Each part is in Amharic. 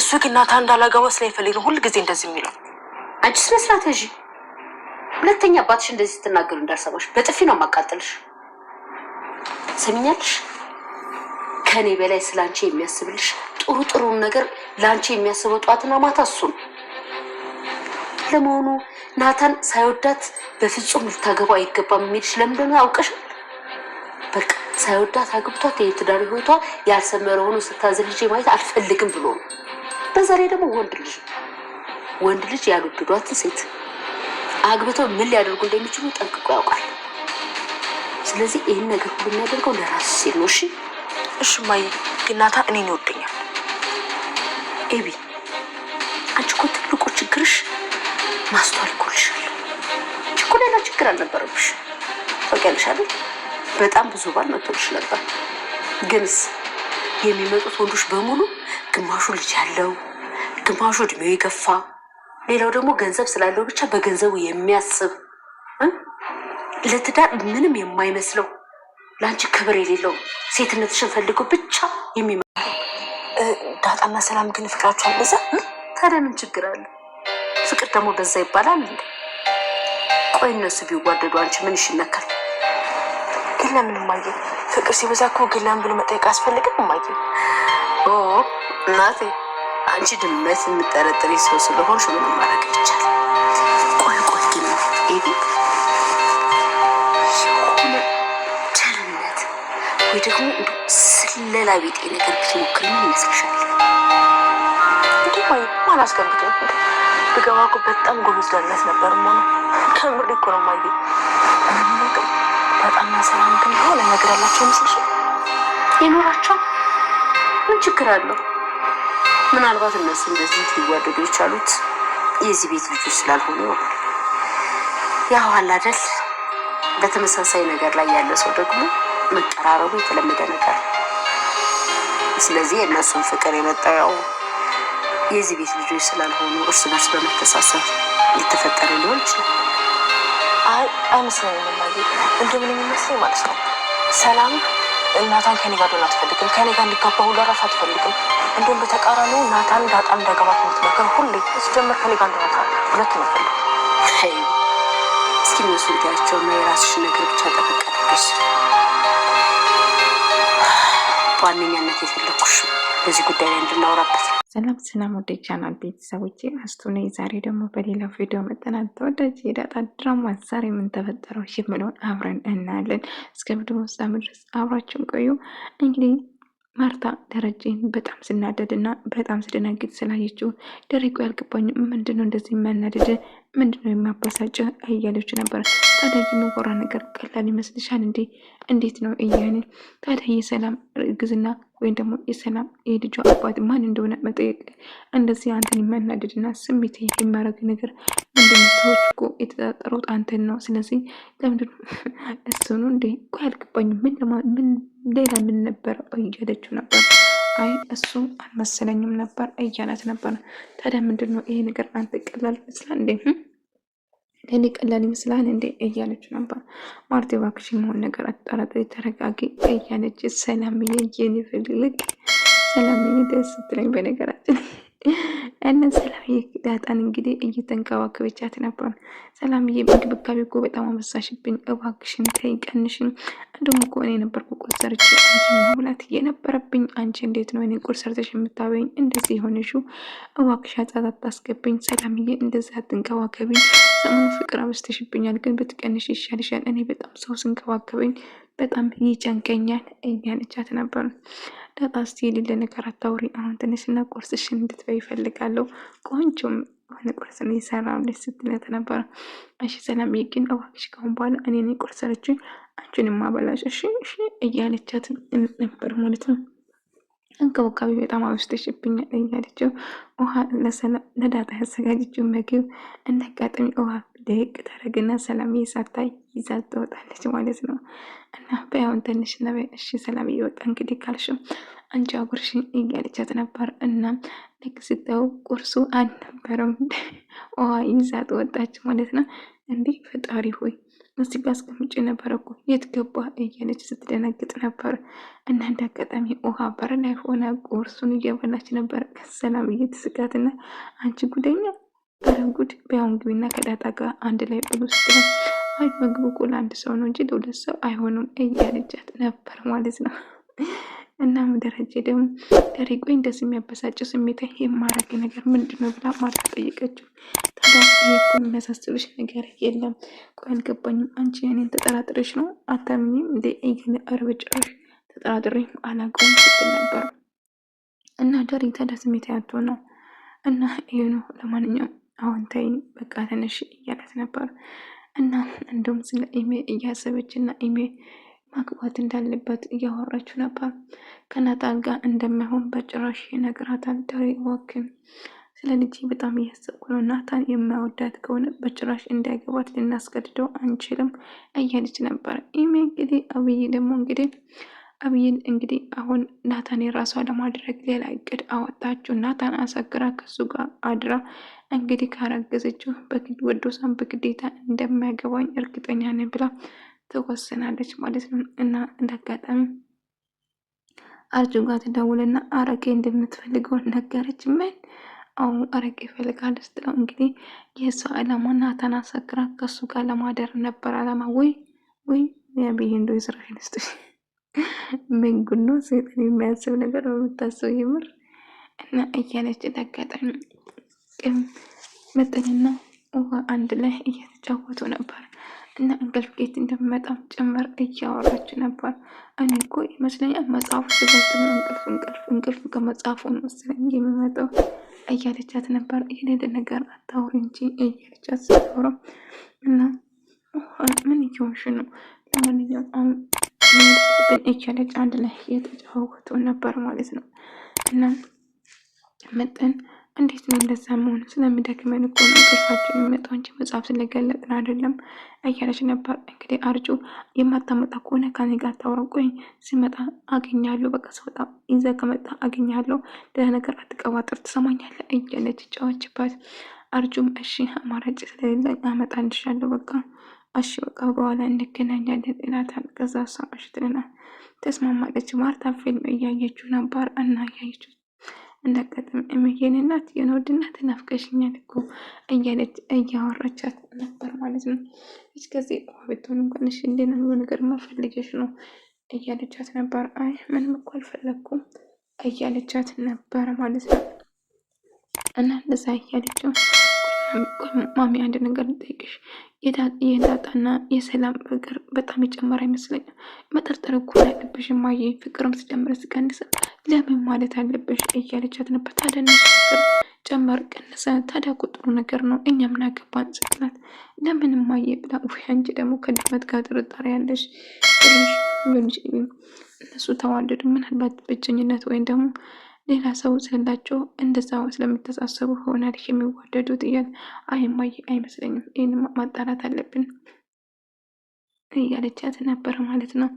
እሱ ግን ናታን እንዳላገባ ስለሚፈልግ ነው ሁሉ ጊዜ እንደዚህ የሚለው። አንቺ ስለ ስርዓት ያዢ። ሁለተኛ አባትሽ እንደዚህ ስትናገሩ እንዳልሰማሽ በጥፊ ነው ማቃጠልሽ። ሰሚኛልሽ? ከኔ በላይ ስላንቺ የሚያስብልሽ ጥሩ ነገር ላንቺ የሚያስበው ጧትና ማታ እሱ ነው። ለመሆኑ ናታን ሳይወዳት በፍጹም ልታገባው አይገባም የሚልሽ ለምንድን ነው ያውቀሻል? በቃ ሳይወዳት አግብቷት የትዳር ህይወቷ ያልሰመረ ሆኖ ስታዝል ልጅ ማየት አልፈልግም ብሎ ነው። በዛ ላይ ደግሞ ወንድ ልጅ ያልወደዷትን ሴት አግብተው ምን ሊያደርጉ እንደሚችሉ ጠንቅቆ ያውቃል። ስለዚህ ይህን ነገር ሁሉ የሚያደርገው ለራሱ ሲል ነው። እሺ ማይ ግን ናታን እኔን ይወደኛል። ኤቢ አንቺ እኮ ትልቁ ችግርሽ ማስተዋል ይጎልሻል። እኮ ሌላ ችግር አልነበረብሽ። ታውቂያለሽ አይደል? በጣም ብዙ ባል መጥቶልሽ ነበር። ግንስ የሚመጡት ወንዶች በሙሉ ግማሹ ልጅ ያለው፣ ግማሹ እድሜው የገፋ፣ ሌላው ደግሞ ገንዘብ ስላለው ብቻ በገንዘቡ የሚያስብ ለትዳር ምንም የማይመስለው ለአንቺ ክብር የሌለው ሴትነትሽን ፈልገው ብቻ የሚመጣው። ዳጣና ሰላም ግን ፍቅራቸው አልበዛ? ታዲያ ምን ችግር አለ? ፍቅር ደግሞ በዛ ይባላል እንዴ? ቆይ እነሱ ቢዋደዱ አንቺ ምን ይሽነካል? ግን ለምን ማየ ፍቅር ሲበዛ እኮ ግን ለምን ብሎ መጠየቅ አስፈልግም ማየ? እናቴ አንቺ ድመት የምጠረጥሪ ሰው ስለሆንሽ ምንም ማድረግ ይቻላል። ቆይ ግን ኤቢ የሆነ ቸርነት ወይ ደግሞ ስለላ ቢጤ ነገር ብትሞክሪ ምን ይመስልሻል? እንዲህ ማየ ማን አስገብቶኝ ብገባ እኮ በጣም ጎበዝ ዳነት ነበር ማለት ከምር እኮ ነው ማየ። ዳጣና ሰላም ግን የሆነ ነገር ያላቸው ምስልሽ ይኖራቸው ምን ችግር አለው? ምናልባት እነሱ እንደዚህ ሊዋደዱ የቻሉት የዚህ ቤት ልጆች ስላልሆኑ ነው። ያው አይደል በተመሳሳይ ነገር ላይ ያለ ሰው ደግሞ መቀራረቡ የተለመደ ነገር። ስለዚህ የእነሱን ፍቅር የመጣው ያው የዚህ ቤት ልጆች ስላልሆኑ እርስ በርስ በመተሳሰብ ሊተፈጠረ ሊሆን ይችላል። አይመስለኝም ማየ። እንደምን የሚመስለኝ ማለት ነው ሰላም ናታን ከኔ ጋር ሆነ አትፈልግም፣ ከኔ ጋር እንዲጋባ ሁሉ እራሱ አትፈልግም። እንደውም በተቃራኒው ናታን ዳጣን እንዳገባት የምትመክር ሁሌ ሲጀመር ከኔ ጋር እንደሆነ ሁለት ነው ፈልግ። እስኪ እነሱ እንዲያቸውና የራስሽ ነገር ብቻ ጠበቅ አድርገሽ በዋነኛነት የፈለኩሽ በዚህ ጉዳይ ላይ እንድናወራበት። ሰላም ወደ ቻናል ቤተሰቦቼ አስቱ ነኝ። ዛሬ ደግሞ በሌላ ቪዲዮ መጠናል። ተወዳጅ የዳጣ ድራማ ዛሬ ምን ተፈጠረው የሚለውን አብረን እናያለን። እስከ ቪዲዮ ፍጻሜ ድረስ አብራችን ቆዩ። እንግዲህ ማርታ ደረጀን በጣም ስናደድና በጣም ስደነግጥ ስላየችው ደረቁ ያልገባኝም ምንድነው እንደዚህ የሚያናድድ ምንድነው የሚያበሳጭ እያለች ነበር። ታዲያ የሚወራ ነገር ቀላል ይመስልሻል እንዴ? እንዴት ነው እያለ ታዲያ የሰላም እርግዝና ወይም ደግሞ የሰላም የልጇ አባት ማን እንደሆነ መጠየቅ እንደዚህ አንተን የሚያናድድና ስሜት የሚያደርግ ነገር ምንድነው? ሰዎች እኮ የተጠረጠሩት አንተን ነው። ስለዚህ ለምንድነው እሱ ነው እንዴ? እኮ ያልገባኝም ምን ሌላ ምን ነበር እያለችው ነበር። አይ እሱ አልመሰለኝም ነበር እያላት ነበር። ታዲያ ምንድነው ይሄ ነገር አንተ ቀላል ይመስላል እንዴ? ለኔ ቀላል ይመስላል እንዴ እያለች ነበር። ማርቴ እባክሽ መሆን ነገር አጠራጥሪ፣ ተረጋጊ እያለች ሰላምዬ የኔ ፍልቅ ሰላምዬ ደስ ስትለኝ በነገራችን እና ሰላምዬ ዳጣን እንግዲህ እየተንከባከበቻት ነበር። ሰላምዬ እንክብካቤ እኮ በጣም አበዛሽብኝ፣ እባክሽን ተይ ቀንሽን። እንደውም እኮ እኔ ነበርኩ ቁርስ ሰርቼ አንቺ መብላት የነበረብኝ። አንቺ እንዴት ነው እኔ ቁርስ ሰርተሽ የምታበይኝ? እንደዚህ የሆነሽው እባክሽ አጻታት ታስገብኝ። ሰላምዬ እንደዚህ አትንከባከብኝ፣ ሰሞኑን ፍቅር አበዝተሽብኛል፣ ግን ብትቀንሽ ይሻልሻል። እኔ በጣም ሰው ስንከባከበኝ በጣም ይጨንቀኛል እያለቻት ነበር። ዳጣ እስቲ የሌለ ነገር አታውሪ፣ አሁን ትንሽና ቁርስሽን እንድትበይ ይፈልጋለሁ። ቆንጆም ሆነ ቁርስ ነው የሰራሁልሽ ስትላት ነበር። እሺ ሰላምዬ ግን እባክሽ ካሁን በኋላ እኔ ነኝ ቁርስ ሰርቼ አንቺን ማበላሽ እሺ እያለቻት ነበር ማለት ነው። እንክብካቤ በጣም አበዝተሽብኛል እያለችው ውሃ ለዳጣ ያዘጋጀችው ምግብ እንዳጋጣሚ ውሃ ደቅ ታደርግና ሰላምዬ ሳታይ ይዛ ትወጣለች ማለት ነው። እና በያውን ትንሽ ነበይ እሺ ሰላምዬ ወጣ እንግዲህ ካልሽም አንቺ አጉርሽኝ እያለቻት ነበር። እና ልክ ስታየው ቁርሱ አልነበረም፣ ውሃ ይዛ ትወጣች ማለት ነው። እንዲህ ፈጣሪ ሆይ እዚህ ጋር አስቀምጬ ነበር እኮ የት ገባ እያለች ስትደነግጥ ነበር። እና እንደ አጋጣሚ ውሃ በር ላይ ሆና ቁርሱን እየበላች ነበር። ከሰላም እየተስጋትና አንቺ ጉደኛ ኧረ ጉድ ቢያውን ግቢና ከዳጣ ጋር አንድ ላይ ብሉ ስትለው አይ ምግቡ እኮ ለአንድ ሰው ነው እንጂ ለሁለት ሰው አይሆኑም እያለቻት ነበር ማለት ነው። እናም ደረጀ ደግሞ ደሬ ቆይ እንደዚህ የሚያበሳጭው ስሜት የማረግ ነገር ምንድን ነው ብላ ማርታ ጠየቀችው። ታዲያ ይሄ እኮ የሚያሳስብሽ ነገር የለም። ቆይ አልገባኝም። አንቺ እኔን ተጠራጥረሽ ነው አታምኝም እንዴ? እያለ ኧረ በጭራሽ ተጠራጥሬ አላውቀውም ስትል ነበር። እና ደሬ ታዲያ ስሜት ያቶ ነው እና ይሄ ነው። ለማንኛውም አሁን ተይ በቃ ተነሽ እያለት ነበር። እና እንደውም ስለ ኢሜ እያሰበች እና ኢሜ ማግባት እንዳለበት እያወራችው ነበር። ከናታን ጋር እንደማይሆን በጭራሽ ይነግራታል። ዳሬ እባክህ ስለ ልጅ በጣም እያሰብኩ ነው። ናታን የማይወዳት ከሆነ በጭራሽ እንዳይገባት ልናስገድደው አንችልም እያለች ነበር። ኢሜ እንግዲህ አብይን እንግዲህ አሁን ናታን የራሷ ለማድረግ ሌላ እቅድ አወጣችው። ናታን አሳግራ ከሱ ጋር አድራ እንግዲህ ካረገዘችው ወዶሳን በግዴታ እንደማያገባኝ እርግጠኛ ነኝ ብላ ትወስናለች ማለት ነው። እና እንዳጋጣሚ አርጁ ጋር ትደውልና አረቄ እንደምትፈልገው ነገረች። ምን አሁን አረቄ ይፈልጋል ስትለው እንግዲህ የእሷ ዓላማ ናታን አሳግራ ከሱ ጋር ለማደር ነበር ዓላማ። ወይ ያብይ እንዶ የስራሽን ስጥሽ ምን ጉኖ ሰይጣን የሚያስብ ነገር በምታስብ የምር እና እያለች እንዳጋጣሚ መጠንና ውሃ አንድ ላይ እየተጫወቱ ነበር። እና እንቅልፍ ጌት እንደሚመጣም ጭምር እያወራች ነበር። እኔ እኮ ይመስለኛል መጽሐፉ ስገልጥ ነው እንቅልፍ ከመጽሐፉ ነው መሰለኝ የሚመጣው እያለቻት ነበር። ይሄን ነገር አታውሪ እንጂ እያለቻት ስታወራ እና ምን እየሆንሽ ነው? ለማንኛውም አሁን እያለች አንድ ላይ እየተጫወቱ ነበር ማለት ነው። እና መጠን እንዴት ነው እንደዛ መሆኑ? ስለሚደክመን እኮ ነው እንቅልፋችን የሚመጣው እንጂ መጽሐፍ ስለገለጥን አይደለም እያለች ነበር። እንግዲህ አርጁ የማታመጣ ከሆነ ከኔ ጋር ታውራ፣ ቆይ ሲመጣ አገኛለሁ፣ በቃ ስወጣ ይዘህ ከመጣ አገኛለሁ፣ ደህና ነገር አትቀባጥር፣ ትሰማኛለህ እያለች ጫዋችባት። አርጁም እሺ አማራጭ ስለሌለኝ አመጣልሻለሁ፣ በቃ እሺ በቃ በኋላ እንገናኛለን ይላታል። ከዛ እሷ ትልና ተስማማለች። ማርታ ፊልም እያየችው ነበር እና እያየችው እንዳጋጣሚ እምዬን እናት የኖድ እናት ናፍቀሽኛል እኮ እያለች እያወራቻት ነበር ማለት ነው። እስከዚህ ብትሆን እንኳን እሺ እንደነው ነገር ማፈልገሽ ነው እያለቻት ነበር። አይ ምንም እኮ አልፈለኩም እያለቻት ነበር ማለት ነው። እና እንደዛ እያለችው ማሚ አንድ ነገር ልጠይቅሽ፣ የዳጣና የሰላም ፍቅር በጣም የጨመረ ይመስለኛል። መጠርጠር እኮ ያለብሽ ማየ፣ ፍቅርም ስጨምር ስቀንስ ለምን ማለት አለብሽ እያለቻት ነበር። ታዲያ እነሱ ፍቅር ጨመር ቀንሰ ታዲያ ቁጥሩ ነገር ነው እኛ ምን አገባን ስትላት ለምን ማየ ብላ፣ ወይ አንቺ ደግሞ ከድመት ጋር ጥርጣሬ ያለሽ እነሱ ተዋደዱ ምናልባት ብቸኝነት ወይም ደግሞ ሌላ ሰው ስላላቸው እንደዛው ስለሚተሳሰቡ ሆናል የሚዋደዱት እያለ አይማይ አይመስለኝም፣ ይህን ማጣራት አለብን እያለቻት ነበር ማለት ነው።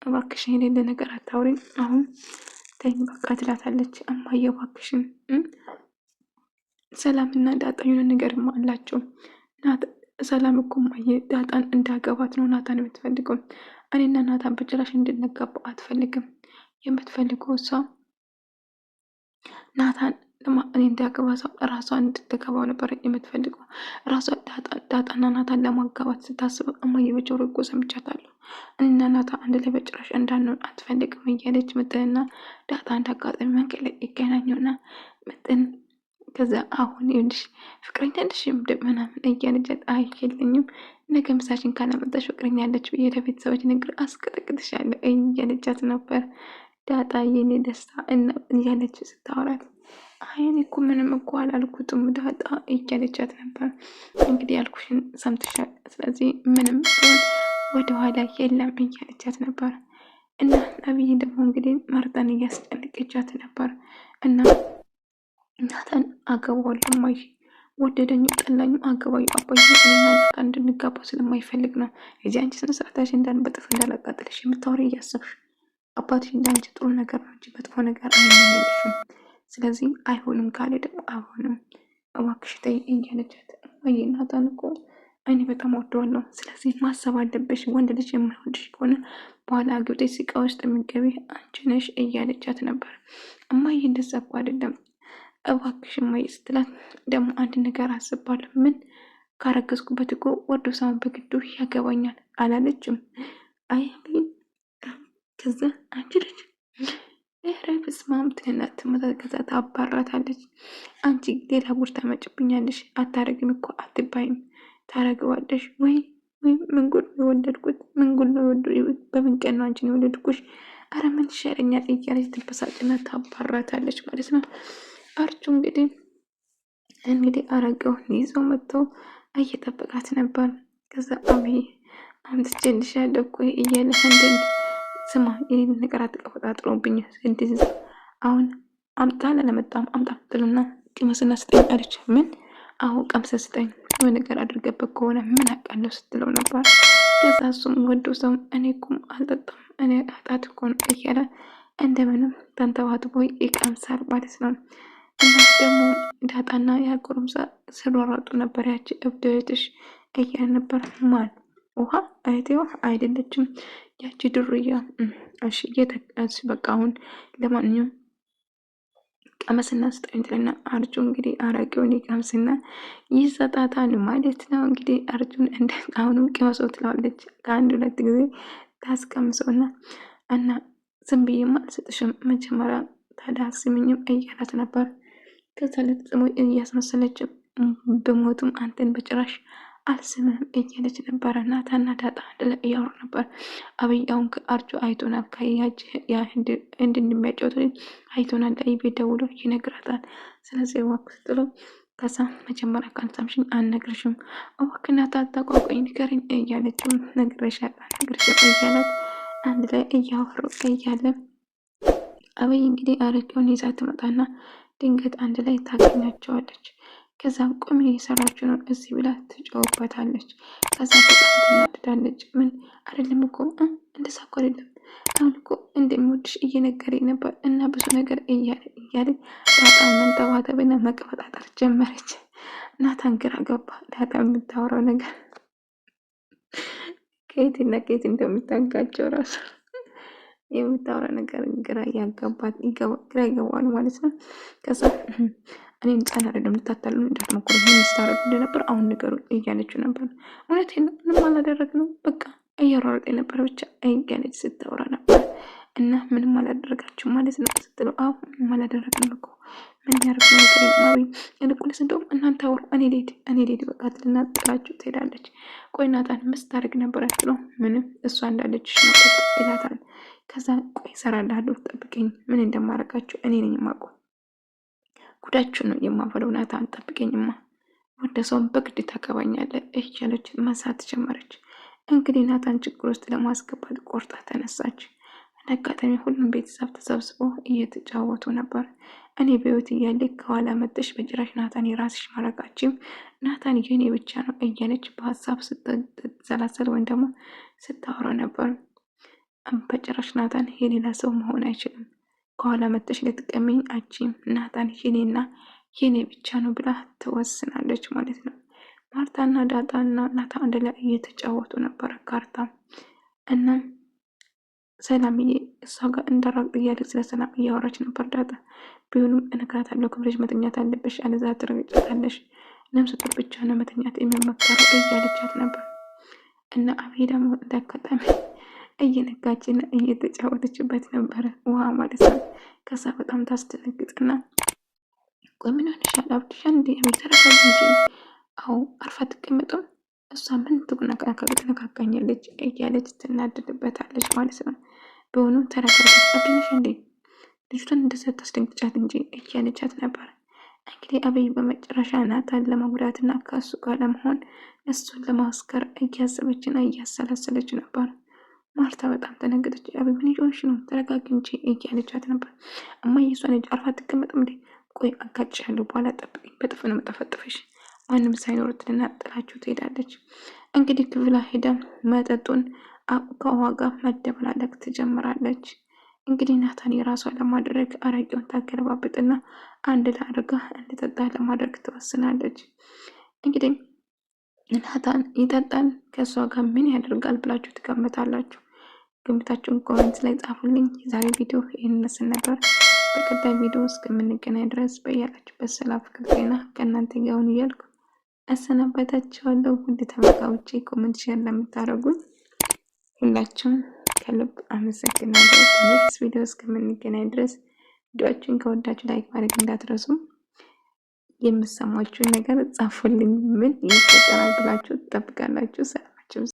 እባክሽን የሌለ ነገር አታውሪኝ አሁን ተኝ በቃ ትላታለች። እማዬ እባክሽን ሰላምና ዳጣ የሆነ ነገርማ አላቸው። ሰላም እኮ እማዬ ዳጣን እንዳገባት ነው ናታን የምትፈልገው። እኔና ናታን በጭራሽ እንድንጋባ አትፈልግም። የምትፈልገው እሷ ናታን እኔ እንዳገባ ሰው ራሷን እንድትገባው ነበር የምትፈልገው። ራሷ ዳጣና ናታን ለማጋባት ስታስብ እማዬ በጆሮ እኮ ሰምቻታለሁ። እኔና ናታን አንድ ላይ በጭራሽ እንዳንሆን አትፈልግም እያለች ምጥንና ዳጣ እንዳጋጣሚ መንገድ ላይ ይገናኙና ምጥን ከዛ አሁን ይኸውልሽ ፍቅረኛ አለሽ ምናምን እያለቻት አይ የለኝም፣ ነገ ምሳሽን ካላመጣሽ ፍቅረኛ አለች ብዬ ለቤተሰቦች ነገር አስቀጠቅጥሻለሁ እያለቻት ነበር። ዳጣ የኔ ደስታ እና እያለች ስታወራት አይ እኔ እኮ ምንም እኮ አላልኩትም ዳጣ እያለቻት ነበር። እንግዲህ ያልኩሽን ሰምተሻል፣ ስለዚህ ምንም ቢሆን ወደኋላ የለም እያለቻት ነበር። እና አብይ ደግሞ እንግዲህ ማርታን እያስጨነቀቻት ነበር። እና ናታን አገባዋለሁ ማይ ወደደኝ ጠላኝ አገባዩ አባዬ እኔና ናታን እንድንጋባ ስለማይፈልግ ነው። የዚህ አንቺ ስነ ስርዓትሽ እንዳንበጥፍ እንዳላቃጥልሽ የምታወሪ እያሰብሽ አባትሽ እንዳንቺ ጥሩ ነገር ነው እንጂ መጥፎ ነገር አይመኝልሽም። ስለዚህ አይሆንም ካለ ደግሞ አይሆንም እባክሽ ተይ እያለቻት እማዬ ናታን እኮ እኔ በጣም ወደዋለሁ። ስለዚህ ማሰብ አለብሽ። ወንድ ልጅ የማይወድሽ ከሆነ በኋላ አግብተሽ ሲቃ ውስጥ የሚገቢ አንቺ ነሽ እያለቻት ነበር። እማዬ እንደዛ እኮ አይደለም እባክሽ እማዬ ስትላት፣ ደግሞ አንድ ነገር አስባለሁ። ምን? ካረገዝኩበት እኮ ወዶ ሳይሆን በግዱ ያገባኛል አላለችም? አይ ከዛ አንቺ ልጅ ኧረ በስመ አብ ትልና ከዛ ታባራታለች። አንቺ ሌላ ጉድ ታመጭብኛለሽ፣ አታረግም እኮ አትባይም፣ ታረገዋለሽ ወይ ምን ጉድ ነው የወለድኩት? ምን ጉድ ነው የወለድኩት? በምን ቀን ነው አንቺን የወለድኩሽ? አረ ምን ይሻለኛል እያለች ትበሳጭና ታባራታለች ማለት ነው። አርቹ እንግዲህ አረገውን ይዘው መጥተው እየጠበቃት ነበር። ከዛ አብይ አምጥቼልሻለሁ እኮ እያለ እንደን ስማ የኔን ነገር አትቀፈጣጥሮብኝ እንዲህ አሁን አምጣ ለመጣም አምጣ ትልና ቅመስና ስጠኝ አለች። ምን? አሁን ቀምሰ ስጠኝ ወይ ነገር አድርገበት ከሆነ ምን አውቃለሁ ስትለው ነበር። ከዛ እሱም ወዶ ሰው እኔ እኮም አልጠጣም እኔ አጣት እኮ ነው እያለ እንደምንም ተንተባትቦ ይቀምሳል ማለት ነው። እና ደግሞ ዳጣና ያጎረምሳ ስሯሯጡ ነበር። ያቺ እብደትሽ እያለ ነበር። ማን? ውሃ አይቴዋ አይደለችም ያቺ ድሩያ። እሺ እየተቀስ በቃ አሁን ለማንኛውም ቀመስና ስጠኝ ትልና አርጁ እንግዲህ አረቄውን ይቀምስና ይሰጣታል ማለት ነው። እንግዲህ አርጁን እንደ አሁንም ቅመሰው ትለዋለች። ከአንድ ሁለት ጊዜ ታስቀምሰውና እና ዝም ብዬማ አልሰጥሽም መጀመሪያ ታዲያ ስምኝም እያላት ነበር። ከዛ ለጥሞ እያስመሰለች በሞቱም አንተን በጭራሽ አልስምም እያለች ነበረ። ናታና ዳጣ አንድ ላይ እያወሩ ነበር። አብይ አሁን ከአርጁ አይቶናል ከያጅ እንድንሚያጫወቱ አይቶናል ላይ ቤት ደውሎ ይነግራታል። ስለዚህ እባክህ ስትለው ከዛ መጀመሪያ ካልሰምሽኝ አልነግርሽም እባክህ ናታ ተቋቋኝ ንገረኝ እያለችው ነግሬሻለሁ አልነግርሽም እያላት አንድ ላይ እያወሩ እያለ አብይ እንግዲህ አረቄውን ይዛ ትመጣና ድንገት አንድ ላይ ታገኛቸዋለች። ከዛም ቁም እየሰራችሁ ነው እዚህ ብላ ትጫወባታለች። ከዛ በጣም ትናደዳለች። ምን አይደለም እኮ እንደዛ እኮ አይደለም አሁን እኮ እንደምወድሽ እየነገረኝ ነበር እና ብዙ ነገር እያለ ዳጣም መንተባተብና መቀፈጣጠር ጀመረች። ናታን ግራ ገባ። ዳጣ የምታወራው ነገር ከየትና ከየት እንደሚታጋቸው ራሱ የምታወራ ነገር ግራ ይገባል ማለት ነው። ከዛ እኔን ጫና አይደለም ልታታሉ እንዳትሞክሩ ምን ስታረጉ እንደነበር አሁን ነገሩ እያለችው ነበር። እውነቴን ነው ምንም አላደረግነው በቃ እያሯሯጠ ነበር ብቻ እያለች ስታወራ ነበር። እና ምንም አላደረጋችሁም ማለት ነው ስትለው አሁ ምንም አላደረግንም እኮ ምን ያደርግ ነገር ማዊ ልቁልስ እንደውም እናንተ አውሩ እኔ ሌድ በቃ ትልና ጥላችሁ ትሄዳለች። ቆይ ናታን ምስታደርግ ነበር ያችለው ምንም እሷ እንዳለችሽ ነው ይላታል። ከዛ ቆይ እሰራልሃለሁ ጠብቀኝ ምን እንደማረጋችሁ እኔ ነኝ የማውቀው ጉዳችሁ ነው የማፈለው ናታን ጠብቀኝማ ወደ ሰውን በግድ ታገባኛለህ እያለች መሳት ጀመረች። እንግዲህ ናታን ችግር ውስጥ ለማስገባት ቆርጣ ተነሳች። አጋጣሚ ሁሉም ቤተሰብ ተሰብስቦ እየተጫወቱ ነበር። እኔ በህይወት እያለ ከኋላ መጥተሽ በጭራሽ ናታን የራስሽ ማረጋችም ናታን የኔ ብቻ ነው እያለች በሀሳብ ስትሰላሰል ወይም ደግሞ ስታወራ ነበር። በጭራሽ ናታን የሌላ ሰው መሆን አይችልም ከኋላ መጥተሽ ልትቀሚኝ አቺም ናታን የኔና የኔ ብቻ ነው ብላ ትወስናለች ማለት ነው። ማርታና ዳጣና ናታ አንድ ላይ እየተጫወቱ ነበረ ካርታ። እናም ሰላምዬ እሷ ጋር እንደራቅ እያለች ስለ ሰላም እያወራች ነበር ዳጣ። ቢሆንም እነግራታለሁ ክብረሽ መተኛት አለብሽ አለዛ ትረግጫታለሽ ነፍሰ ጡር ብቻ ነው መተኛት የሚመከረው እያለቻት ነበር። እና አብይ ደግሞ እንዳጋጣሚ እየነጋችና እየተጫወተችበት ነበረ ውሃ ማለት ነው። ከዛ በጣም ታስደነግጥና ቆይ ምን ሆነሻል አብድሻል እንዴ ተረጋጊ እንጂ አዎ አርፋ ትቀመጡም እሷ ምን ትነካካኛለች እያለች ትናደድበታለች ማለት ነው። ቢሆኑም ተረጋጊ አብድንሽ እንዴ ልጅቷን እንደዛ ታስደንግጫት እንጂ እያለቻት ነበር። እንግዲህ አብይ በመጨረሻ ናታን ለመጉዳትና ከእሱ ጋር ለመሆን እሱን ለማስከር እያሰበችና እያሰላሰለች ነበር። ማርታ በጣም ተነገጠች። አብይ ምን ይሆንሽ ነው ተረጋጊ እንጂ እያለቻት ነበር። እማዬ እሷን ልጅ አርፋ ትቀመጥም እንዴ ቆይ አጋጭሻለሁ በኋላ ጠብቅኝ በጥፍ ነው መጠፈጥፈሽ ማንም ሳይኖር ትልና ጥላችሁ ትሄዳለች። እንግዲህ ክፍላ ሄዳ መጠጡን ከውሃ ጋር መደበላለቅ ትጀምራለች። እንግዲህ ናታን የራሷን ለማድረግ አረቄውን ታገለባብጥና አንድ ላይ አድርጋ እንድጠጣ ለማድረግ ትወስናለች። እንግዲህ ናታን ይጠጣል ከእሷ ጋር ምን ያደርጋል ብላችሁ ትገምታላችሁ? ግምታችሁን ኮሜንት ላይ ጻፉልኝ። የዛሬ ቪዲዮ ይህን ይመስል ነበር። በቀጣይ ቪዲዮ እስከምንገናኝ ድረስ በያላችሁበት ሰላም፣ ፍቅር፣ ጤና ከእናንተ ጋር ይሁን እያልኩ አሰናበታችኋለሁ። ውድ ተመልካቾቼ ኮሜንት፣ ሼር ለምታደርጉኝ ሁላችሁም ከልብ አመሰግናለሁ። በኔክስት ቪዲዮ እስከምንገናኝ ድረስ ቪዲዮአችሁን ከወዳችሁ ላይክ ማድረግ እንዳትረሱ። የምሰማችሁን ነገር ጻፉልኝ። ምን ይፈጠራል ብላችሁ ትጠብቃላችሁ?